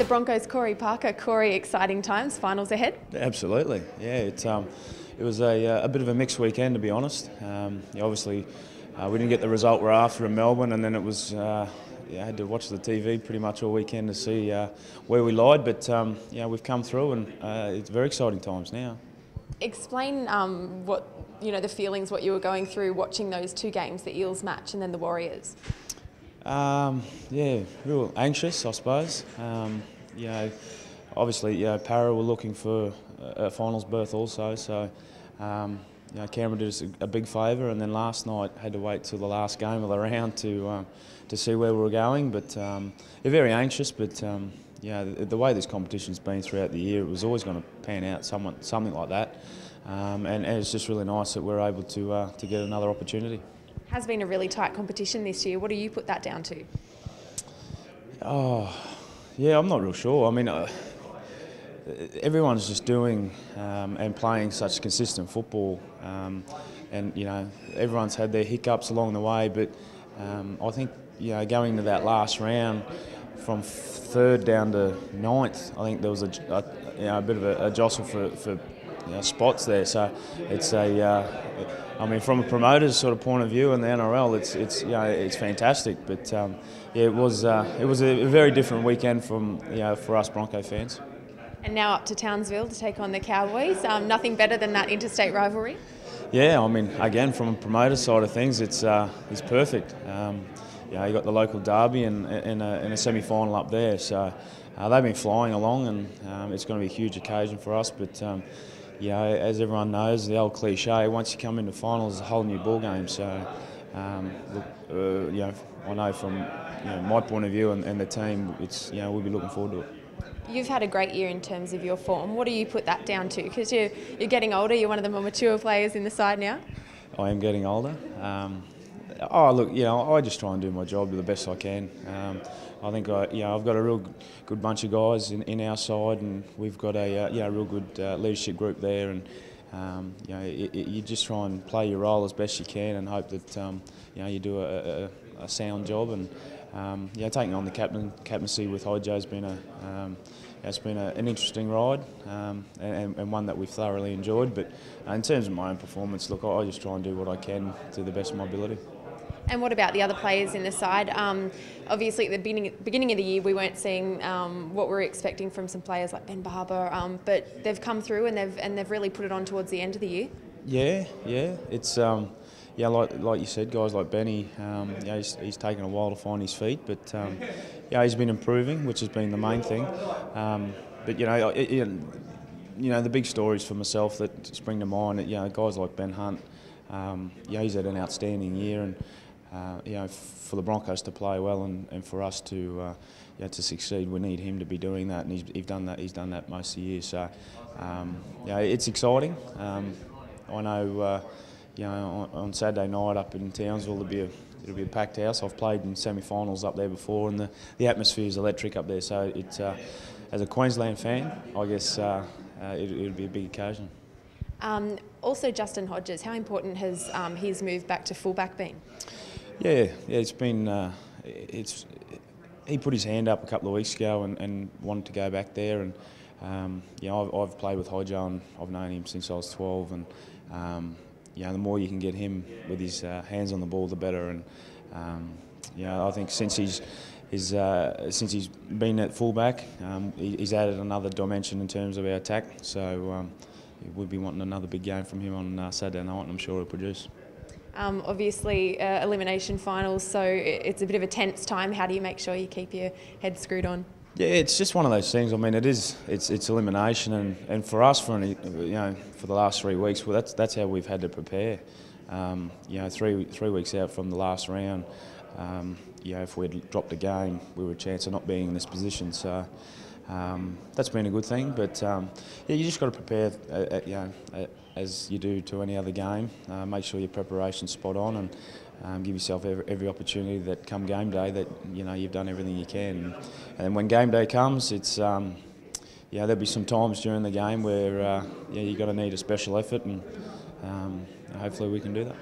Broncos, Corey Parker. Corey, exciting times, finals ahead. Absolutely, yeah. It was a bit of a mixed weekend, to be honest. Obviously, we didn't get the result we're after in Melbourne, and then it was I had to watch the TV pretty much all weekend to see where we lied. But we've come through, and it's very exciting times now. Explain what the feelings, what you were going through watching those two games, the Eels match and then the Warriors. Real anxious, I suppose. Obviously, Para were looking for a finals berth also, so Canberra did us a big favour, and then last night had to wait till the last game of the round to see where we were going. But they're very anxious, but the way this competition's been throughout the year, it was always going to pan out something like that, and it's just really nice that we're able to get another opportunity. Has been a really tight competition this year. What do you put that down to? I'm not real sure. I mean, everyone's just doing and playing such consistent football, and everyone's had their hiccups along the way. But I think going to that last round from third down to ninth, I think there was a bit of a jostle for spots there. So it's from a promoter's sort of point of view in the NRL, it's fantastic. But it was a very different weekend for us Bronco fans. And now up to Townsville to take on the Cowboys. Nothing better than that interstate rivalry. Yeah, I mean, again, from a promoter side of things, it's perfect. You got the local derby and a semi-final up there, so they've been flying along, and it's going to be a huge occasion for us. But as everyone knows, the old cliche, once you come into finals, it's a whole new ball game. So I know from my point of view and the team, we'll be looking forward to it. You've had a great year in terms of your form. What do you put that down to? Because you're getting older, you're one of the more mature players in the side now. I am getting older. I just try and do my job the best I can. I think I've got a real good bunch of guys in our side, and we've got a real good leadership group there, and you just try and play your role as best you can, and hope that you do a sound job. And taking on the captaincy with Hojo's been an interesting ride, and one that we've thoroughly enjoyed. But in terms of my own performance, look, I just try and do what I can to the best of my ability. And what about the other players in the side? Obviously, at the beginning of the year, we weren't seeing what we were expecting from some players like Ben Barber, but they've come through and they've really put it on towards the end of the year. Yeah. It's like you said, guys like Benny. He's taken a while to find his feet, but he's been improving, which has been the main thing. But the big stories for myself that spring to mind. Guys like Ben Hunt. He's had an outstanding year, and for the Broncos to play well and for us to succeed, we need him to be doing that, and he's done that. He's done that most of the year. So it's exciting. I know on Saturday night up in Townsville it'll be a packed house. I've played in semi-finals up there before, and the atmosphere is electric up there. So it's as a Queensland fan, I guess it'll be a big occasion. Also, Justin Hodges, how important has his move back to fullback been? Yeah, it's been. He put his hand up a couple of weeks ago and wanted to go back there, and I've played with Hodjo, and I've known him since I was 12, and the more you can get him with his hands on the ball, the better. And I think since he's been at fullback, he's added another dimension in terms of our attack. So we'll be wanting another big game from him on Saturday night, and I'm sure he'll produce. Obviously, elimination finals, so it's a bit of a tense time. How do you make sure you keep your head screwed on? Yeah, it's just one of those things. I mean, it's elimination, and for us, for the last 3 weeks, well, that's how we've had to prepare. 3 weeks out from the last round, if we had dropped a game, we were a chance of not being in this position. So that's been a good thing. But you just got to prepare, as you do to any other game. Make sure your preparation's spot on, and give yourself every opportunity that come game day that you've done everything you can. And when game day comes, it's there'll be some times during the game where you're going to need a special effort, and hopefully we can do that.